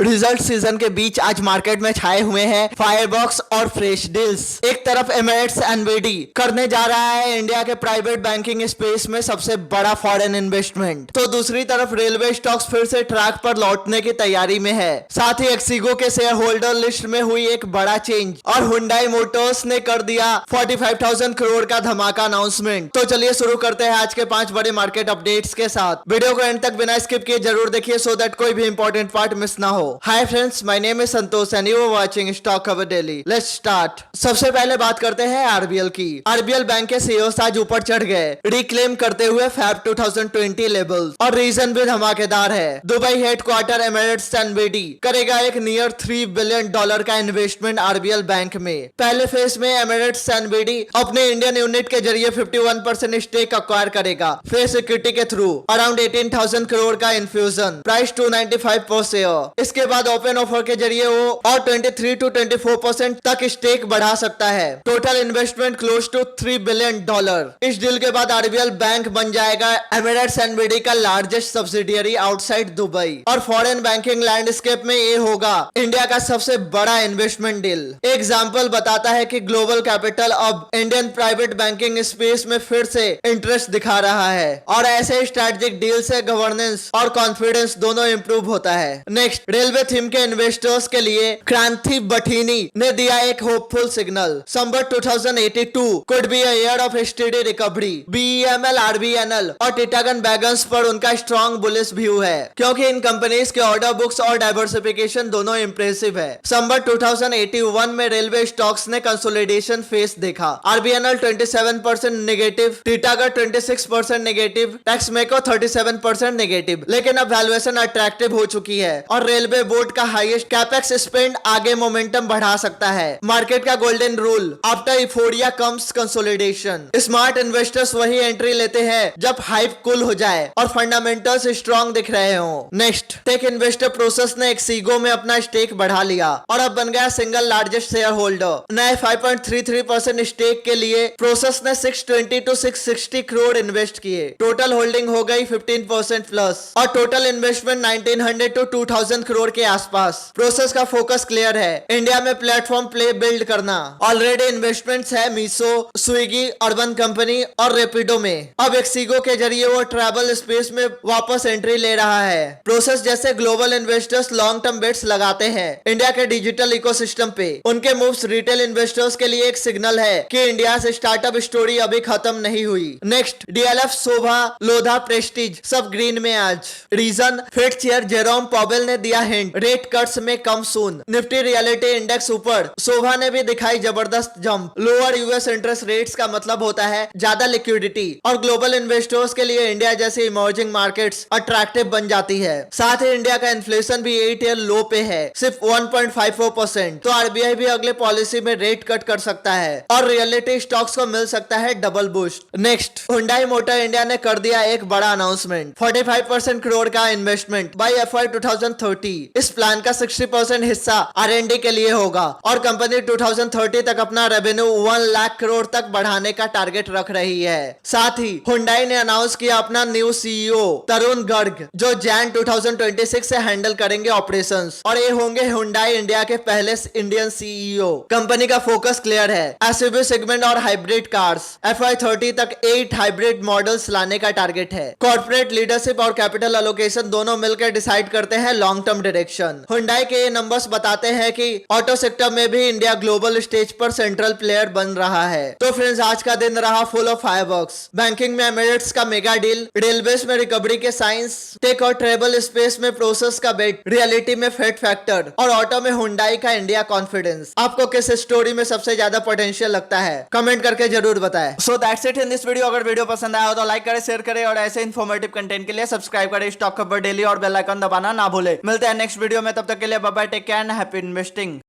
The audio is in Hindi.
रिजल्ट सीजन के बीच आज मार्केट में छाए हुए हैं फायरबॉक्स और फ्रेश डील्स। एक तरफ एमिरेट्स एनबीडी करने जा रहा है इंडिया के प्राइवेट बैंकिंग स्पेस में सबसे बड़ा फॉरेन इन्वेस्टमेंट, तो दूसरी तरफ रेलवे स्टॉक्स फिर से ट्रैक पर लौटने की तैयारी में है। साथ ही एक्सीगो के शेयर होल्डर लिस्ट में हुई एक बड़ा चेंज और हुंडई मोटर्स ने कर दिया 45,000 करोड़ का धमाका अनाउंसमेंट। तो चलिए शुरू करते हैं आज के 5 बड़े मार्केट अपडेट्स के साथ। वीडियो को एंड तक बिना स्किप किए जरूर देखिए सो दैट कोई भी इंपॉर्टेंट पार्ट मिस ना हो। Hi friends, my name is Santosh and you are watching stock Khabar daily. Let's start. सबसे पहले बात करते हैं आरबीएल की। आरबीएल बैंक के सीईओ आज ऊपर चढ़ गए, रिक्लेम करते हुए फैब 2020 लेवल्स, और रीजन भी धमाकेदार है। दुबई हेडक्वार्टर एमिरेट्स एनबीडी करेगा एक नियर $3 बिलियन का इन्वेस्टमेंट आरबीएल बैंक में। पहले फेज में एमिरेट्स एनबीडी अपने इंडियन यूनिट के जरिए 51% स्टेक अक्वायर करेगा फेस इक्विटी के थ्रू। अराउंड 18,000 करोड़ का इन्फ्यूजन, प्राइस 295 पर शेयर। इसके बाद ओपन ऑफर के जरिए वो और 23 to 24% तक स्टेक बढ़ा सकता है। Total investment close to $3 billion. इस डील के बाद आरबीएल बैंक बन जाएगा एमिरेट्स एनबीडी का लार्जेस्ट सब्सिडियरी आउटसाइड दुबई, और फॉरेन बैंकिंग लैंडस्केप में ये होगा इंडिया का सबसे बड़ा इन्वेस्टमेंट डील। एग्जाम्पल बताता है कि ग्लोबल कैपिटल अब इंडियन प्राइवेट बैंकिंग स्पेस में फिर से इंटरेस्ट दिखा रहा है, और ऐसे स्ट्रेटेजिक डील से गवर्नेंस और कॉन्फिडेंस दोनों इंप्रूव होता है। नेक्स्ट, रेलवे थीम के इन्वेस्टर्स के लिए क्रांति बठीनी ने दिया एक hopeful signal. Summer 2082 could be a year of steady recovery. BEML, RBNL और टिटागन वैगन्स पर उनका स्ट्रॉन्ग बुलिश व्यू है, क्योंकि इन कंपनीज के ऑर्डर बुक्स और डाइवर्सिफिकेशन दोनों इंप्रेसिव है। समर 2081 में रेलवे स्टॉक्स ने कंसोलिडेशन फेस देखा। आरबीएनएल 27% नेगेटिव, टिटागन 26% नेगेटिव, टेक्समेको 37% नेगेटिव, लेकिन अब वैल्यूएशन अट्रैक्टिव हो चुकी है और रेलवे बोर्ड का हाईएस्ट कैपेक्स स्पेंड आगे मोमेंटम बढ़ा सकता है। मार्केट का golden rule, after euphoria comes consolidation. Smart investors वही एंट्री लेते हैं जब हाइप कूल हो जाए और फंडामेंटल्स स्ट्रॉन्ग दिख रहे हो। नेक्स्ट, टेक इन्वेस्टर प्रोसेस ने एक्सीगो में अपना स्टेक बढ़ा लिया और अब बन गया सिंगल लार्जेस्ट शेयर होल्डर। नए 5.33% स्टेक के लिए प्रोसेस ने 620 to 660 करोड़ इन्वेस्ट किए। टोटल होल्डिंग हो गई 15% प्लस, और टोटल इन्वेस्टमेंट 1900 to 2000 करोड़ के आसपास। प्रोसेस का फोकस क्लियर है, इंडिया में प्लेटफॉर्म प्ले बिल्ड करना। ऑलरेडी इन्वेस्टमेंट्स है मीसो, स्विगी, अर्बन कंपनी और रेपिडो में। अब एक्सीगो के जरिए वो ट्रैवल स्पेस में वापस एंट्री ले रहा है। प्रोसेस जैसे global investors long term bets लगाते हैं इंडिया के डिजिटल इकोसिस्टम पे। उनके मूव्स रिटेल इन्वेस्टर्स के लिए एक सिग्नल है कि इंडिया से स्टार्टअप स्टोरी अभी खत्म नहीं हुई। नेक्स्ट, डीएलएफ, शोभा, लोधा, प्रेस्टीज सब ग्रीन में आज। Reason, fed chair Jerome Powell ने दिया हिंट, रेट कट्स में come soon. Nifty realty index ऊपर, शोभा ने भी दिखाई जबरदस्त jump. Lower US interest rates का मतलब होता है ज्यादा लिक्विडिटी, और ग्लोबल इन्वेस्टर्स के लिए इंडिया जैसी इमर्जिंग मार्केट्स अट्रैक्टिव बन जाती है। साथ ही इंडिया का इन्फ्लेशन भी 8 ईयर लो पे है, सिर्फ 1.54%। तो आरबीआई भी अगले पॉलिसी में रेट कट कर सकता है और रियलिटी स्टॉक्स को मिल सकता है double boost. Next, Hyundai motor India ने कर दिया एक बड़ा अनाउंसमेंट, 45% करोड़ का इन्वेस्टमेंट बाय FY 2030। इस प्लान का 60% हिस्सा R&D के लिए होगा, और कंपनी 2030 तक अपना रेवेन्यू 1 लाख करोड़ तक बढ़ाने का टारगेट रख रही है। साथ ही हुंडई ने अनाउंस किया अपना न्यू सीईओ तरुण गर्ग, जो जैन 2026 से हैंडल करेंगे ऑपरेशंस, और ये होंगे हुंडई इंडिया के पहले इंडियन सीईओ। कंपनी का फोकस क्लियर है, एसयूवी सेगमेंट और हाइब्रिड कार्स। FY 30 तक 8 हाइब्रिड मॉडल्स लाने का टारगेट है। कॉर्पोरेट लीडरशिप और कैपिटल एलोकेशन दोनों मिलकर डिसाइड करते हैं लॉन्ग टर्म डायरेक्शन। हुंडई के ये नंबर्स बताते हैं कि ऑटो सेक्टर में भी इंडिया ग्लोबल स्टेज पर सेंट्रल प्लेयर बन रहा है। तो फ्रेंड्स, आज का दिन रहा फुल ऑफ फायरवर्क्स। बैंकिंग में एमिरेट्स का मेगा डील, रेलवेज में रिकवरी के साइंस, टेक और ट्रेवल स्पेस में प्रोसेस का बेट, रियलिटी में फेड फैक्टर, और ऑटो में हुंडई का इंडिया कॉन्फिडेंस। आपको किस स्टोरी में सबसे ज्यादा पोटेंशियल लगता है, कमेंट करके जरूर बताएं। So that's it in this video. अगर वीडियो पसंद आया हो तो लाइक करें, शेयर करें, और ऐसे इन्फॉर्मेटिव कंटेंट के लिए सब्सक्राइब करें स्टॉक खबर डेली, और बेल आइकन दबाना ना भूले। मिलते हैं नेक्स्ट वीडियो में, तब तक के लिए bye bye, take care and happy investing.